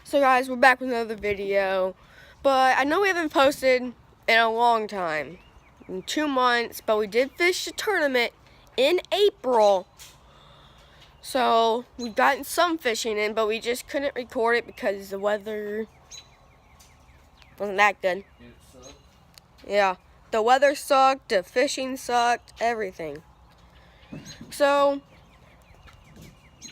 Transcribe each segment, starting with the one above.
So guys, we're back with another video, but I know we haven't posted in a long time, in 2 months, but we did fish a tournament in April. So we've gotten some fishing in, but we just couldn't record it because the weather wasn't that good. Yeah, the weather sucked, the fishing sucked, everything. So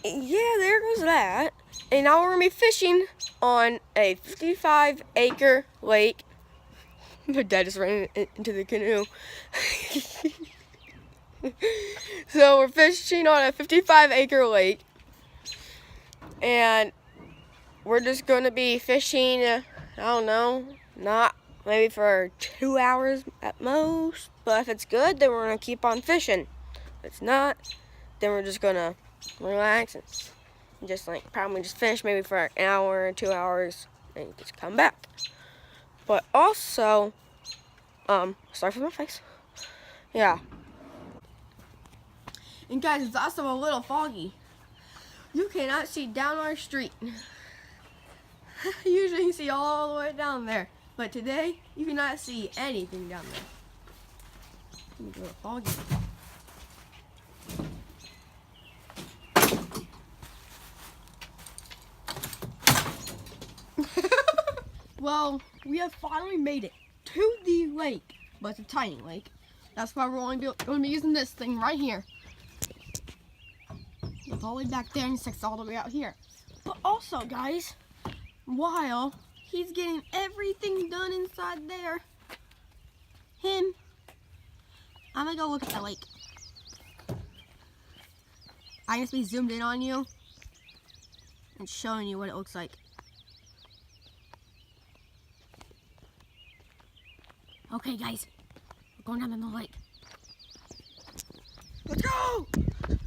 yeah, there goes that. And now we're going to be fishing on a 55-acre lake. My dad just ran into the canoe. So we're fishing on a 55-acre lake. And we're just going to be fishing, I don't know, not maybe for 2 hours at most. But if it's good, then we're going to keep on fishing. If it's not, then we're just going to relax and just probably just finish maybe for an hour or 2 hours and just come back. But also, sorry for my face. Yeah. And guys, it's also a little foggy. You cannot see down our street. Usually you see all the way down there. But today, you cannot see anything down there. It's a little foggy. Well, we have finally made it to the lake, but it's a tiny lake. That's why we're only going to be using this thing right here. It's all the way back there and sticks all the way out here. But also, guys, while he's getting everything done inside there, I'm going to go look at the lake. I'm going to be zoomed in on you and showing you what it looks like. Okay, guys, we're going down in the lake. Let's go! Look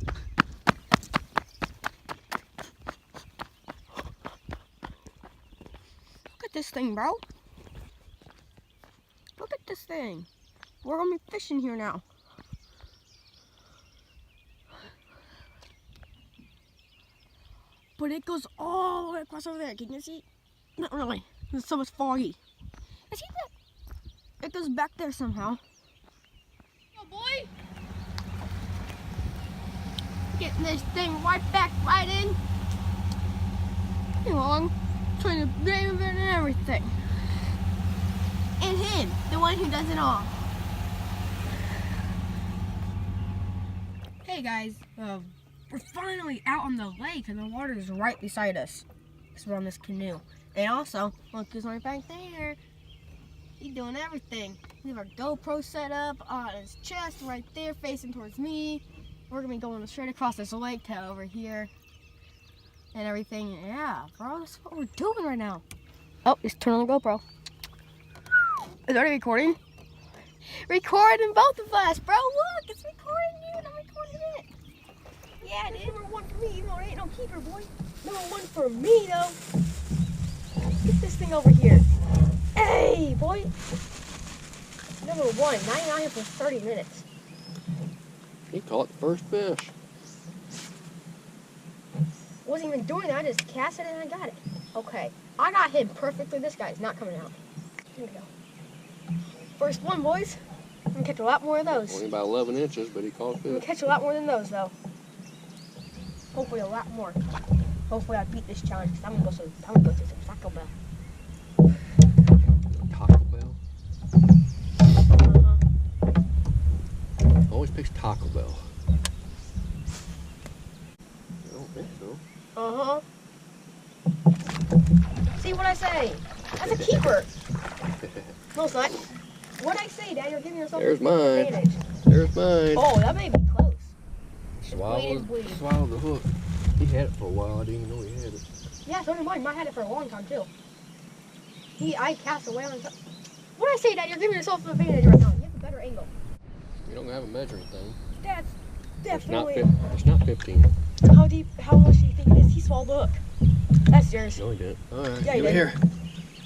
at this thing, bro. Look at this thing. We're gonna be fishing here now. But it goes all the way across over there. Can you see? Not really. It's so much foggy. I see that. It goes back there somehow. Oh boy! Getting this thing right back right in. Along, trying to blame it and everything. And him, the one who does it all. Hey guys, we're finally out on the lake and the water is right beside us. Because we're on this canoe. And also, look who's right back there. He's doing everything. We have our GoPro set up on his chest right there facing towards me. We're going to be going straight across this lake to over here and everything. Yeah, bro, that's what we're doing right now. Oh, just turn on the GoPro. Is it already recording? Recording both of us, bro. Look, it's recording you and I'm recording it. Yeah, it is. Number 1 for me, even though it ain't no keeper, boy. Number 1 for me, though. Get this thing over here. Hey, boy! Number 1, 99 for 30 minutes. He caught the first fish. Wasn't even doing that, I just cast it and I got it. Okay, I got him perfectly. This guy's not coming out. Here we go. First one, boys. I'm gonna catch a lot more of those. Only about 11 inches, but he caught a fish. I'm gonna catch a lot more than those, though. Hopefully a lot more. Hopefully I beat this challenge, because I'm gonna go to some Taco Bell. Taco Bell? Always picks Taco Bell. I don't think so. See what I say? That's a keeper. No, it's not. What'd I say, Dad? You're giving yourself There's an mine. advantage. There's mine. Oh, that may be close. Swallowed the hook. He had it for a while. I didn't even know he had it. Yeah, so did mine. Mine had it for a long time, too. I cast away on top. What'd I say, Dad? You're giving yourself an advantage right now. You have a better angle. You don't have a measuring thing. That's definitely. It's not 15. How deep, how much do you think it is? He swallowed the hook. That's yours. No, he didn't. All right, Yeah, give it here.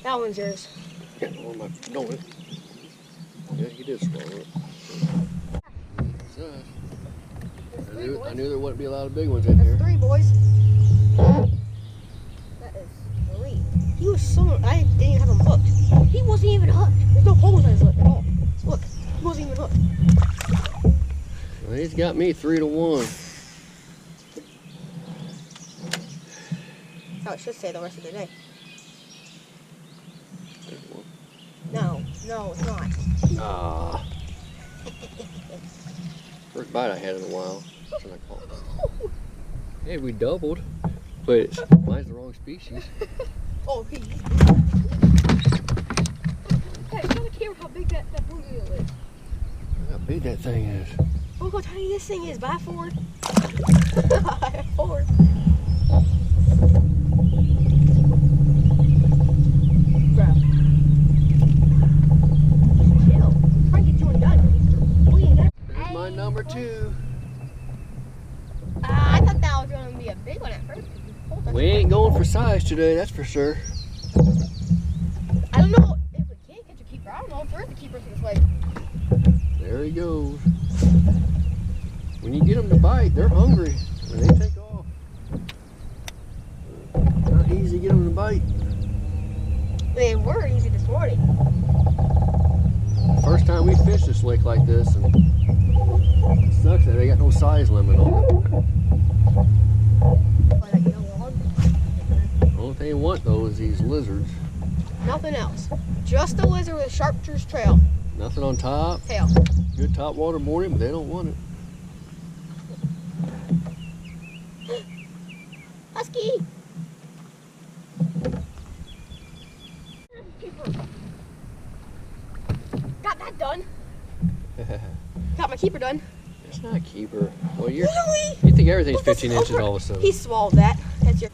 That one's yours. Yeah, he did swallow it. I knew there wouldn't be a lot of big ones in here. That's 3, boys. That is 3. I didn't even have him hooked. He wasn't even hooked. There's no holes in his lip at all. Look, he wasn't even hooked. Well, he's got me 3-1. That's how it should say the rest of the day. There's one. No, it's not. Ah. First bite I had in a while. That's what I call it. Hey, we doubled, but mine's the wrong species. Oh, he's big. Hey, show the camera how big that bluegill is. Look how big that thing is. Look how tiny this thing is. By 4. By 4. Bro. Chill. I'm trying to get you one done. There's my number 2. I thought that was going to be a big one at first. We ain't going for size today, that's for sure. I don't know if we can catch a keeper. I don't know if there is a keeper this way. There he goes. When you get them to bite, they're hungry. When they take off. Not easy to get them to bite. They were easy this morning. First time we fished this lake like this, and it sucks that they got no size limit on it. The only thing they want though is these lizards. Nothing else. Just a lizard with a sharpshooter's trail. Nothing on top. Tail. Good top water morning, but they don't want it. Husky! Got that done. Got my keeper done. It's not a keeper. Well, you Really? think everything's 15 inches all of a sudden. He swallowed that. That's your...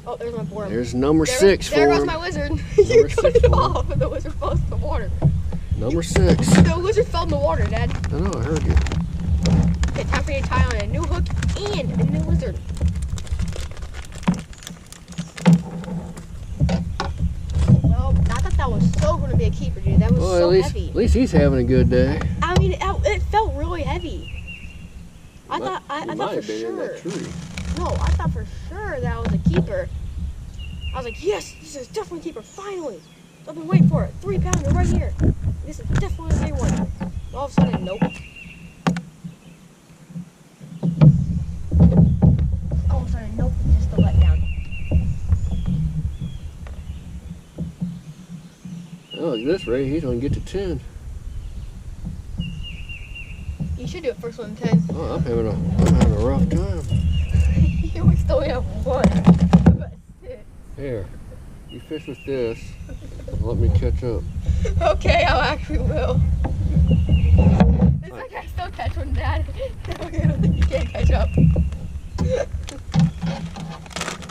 Oh, there's my board. There's number 6 for There goes him. my lizard. You cut 6 it for him. off and the lizard fell in the water. Number 6. The lizard fell in the water, Dad. I know, I heard you. Okay, time for you to tie on a new hook and a new lizard. Well, I thought that was so going to be a keeper, dude. That was Well, so at heavy. least he's having a good day. I mean, it felt really heavy. I He thought might for have been in sure. that tree. No, I thought for sure that was a keeper. I was like, yes, this is definitely a keeper. Finally, I've been waiting for it. 3-pounder right here. This is definitely a big one. All of a sudden, nope. All of a sudden, nope. Just a letdown. Oh, at this rate, he's gonna get to 10. You should do it first one 10. Oh, I'm having a rough time. You would still have one. But six. Here, you fish with this. And let me catch up. Okay, I actually will. It's like I still catch one, Dad. Okay, I don't think you can catch up.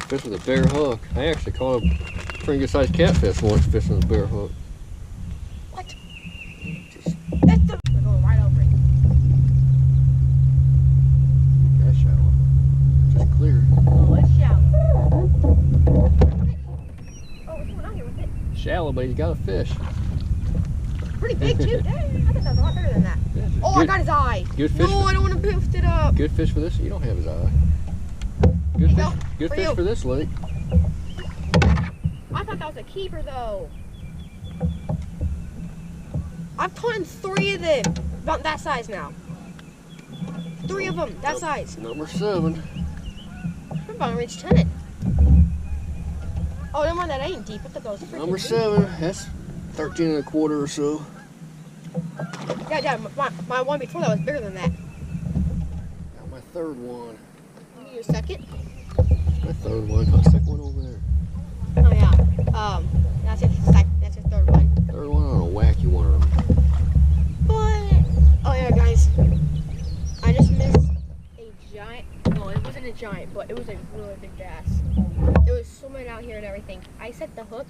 Fish with a bare hook. I actually caught a pretty good sized catfish once fishing with a bare hook. What? Just That's the... We're going right over it. that shallow. Just clear. Oh, it's shallow. Oh, what's going on here with it? Shallow, but he's got a fish. Pretty big, too. Dang, I think that was a lot bigger than that. Yeah, Oh, I got his eye. Good fish. No, I don't want to lift it up. Good fish for this. You don't have his eye. Good Here you fish. go. Good For fish you. for this lake. I thought that was a keeper, though. I've caught 3 of them. About that size now. 3 of them, that size. Number 7. We're about to reach 10. Oh, never mind, that ain't deep. I thought that was freaking Number deep. 7. That's 13 1/4 or so. Yeah, my one before that was bigger than that. Got my 3rd one. You need your second? My 3rd one. Got the 2nd one over there. Oh, yeah. That's your 3rd one. 3rd one on a wacky worm. But, oh yeah, guys. I just missed a giant, well, it wasn't a giant, but it was a really big bass. It was swimming out here and everything. I set the hook.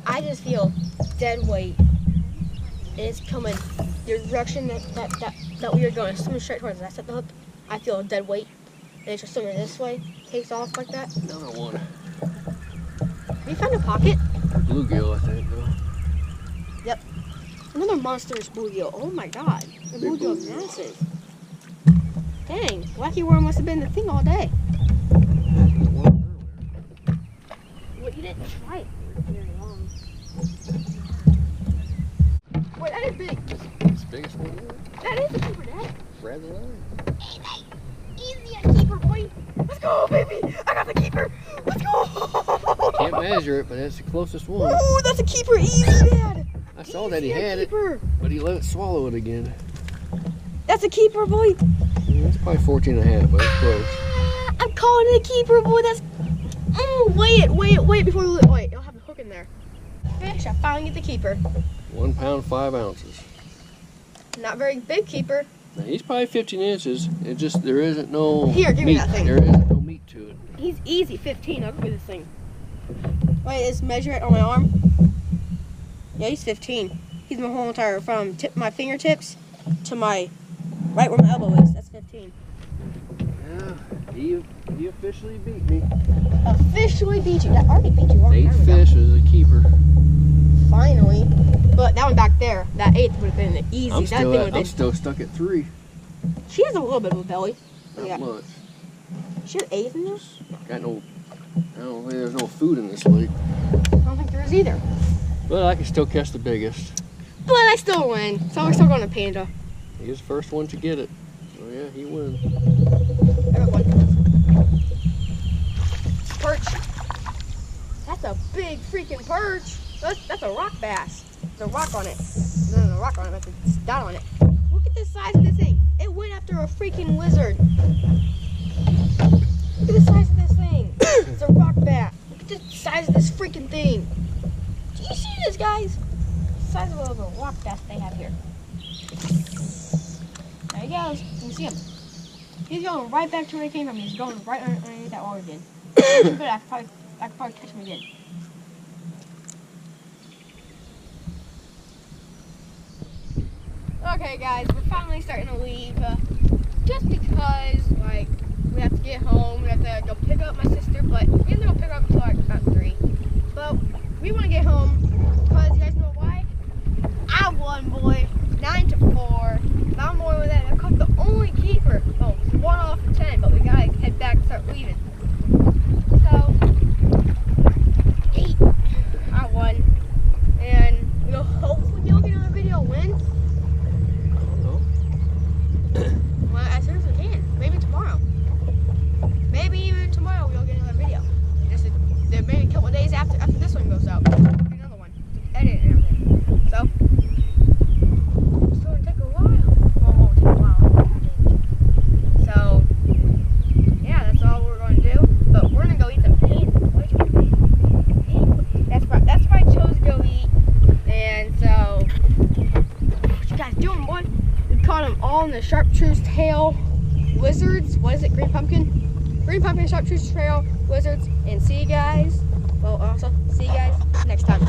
I just feel dead weight. It's coming the direction that we are going. It's swimming straight towards us. I set the hook. I feel a dead weight. And it's just swimming this way. Takes off like that. Another one. Have you found a pocket? Bluegill, I think, though. Yep. Another monstrous bluegill. Oh my god. The Big bluegill's bluegill. massive. Dang. Wacky worm must have been the thing all day. Got one earlier. What, you didn't? a keeper. Let's go. Can't measure it, but that's the closest one. Ooh, that's a keeper. Easy, Dad. I saw that he had it, keeper. but he let it swallow it again. That's a keeper, boy. Yeah, it's probably 14 and a half, but it's close. I'm calling it a keeper, boy. That's. Oh, wait before we wait. I'll have a hook in there. Fish. I finally get the keeper. 1 pound, 5 ounces. Not very big keeper. Now, he's probably 15 inches. It just there isn't no Here, give me that thing. There isn't no meat to it. He's easy 15. Look at this thing. Wait, let's measure it on my arm. Yeah, he's 15. He's my whole entire from my fingertips to my right where my elbow is. That's 15. Yeah, he officially beat me. Officially beat you. That already beat you. 8 fish is a keeper. Finally. But that one back there, that 8th would have been the easy. I'm still stuck at 3. She has a little bit of a belly. Not much. She has 8 in there? Got no. I don't think there's no food in this lake. I don't think there is either. But I can still catch the biggest. But I still win. So we're still going to Panda. He was the first one to get it. So yeah, he wins. Everyone. Perch. That's a big freaking perch. That's a rock bass. There's a rock on it. There's a rock on it, but there's a dot on it. Look at the size of this thing. It went after a freaking lizard. Look at the size of this thing. It's a rock bass. Look at the size of this freaking thing. Do you see this, guys? The size of a rock bass they have here. There he goes. You can see him. He's going right back to where he came from. He's going right underneath that water again. But I could probably catch him again. Okay, guys, we're finally starting to leave. Just because, like, we have to get home. We have to go pick up my sister, but we didn't go pick her up until like about 3. But we want to get home because you guys know why? I won, boy. 9-4. Not more than that. I caught the only keeper. Oh, it's 1 off of 10, but we gotta head back and start leaving. So, 8. I won. And we'll hopefully be looking at another video win. Well, as soon as we can. Maybe tomorrow. Maybe even tomorrow we'll get another video. Just maybe a couple of days after this one goes out. We'll get another one. Edit and everything. So, it's going to take a while. Well, it won't take a while. So, yeah, that's all we're going to do. But we're going to go eat some panda. That's why I chose to go eat. And so, what you guys doing, boy? We caught them all in the chartreuse tail lizards. What is it? Green pumpkin? Green pumpkin, chartreuse tail lizards, and see you guys. Well, also see you guys next time.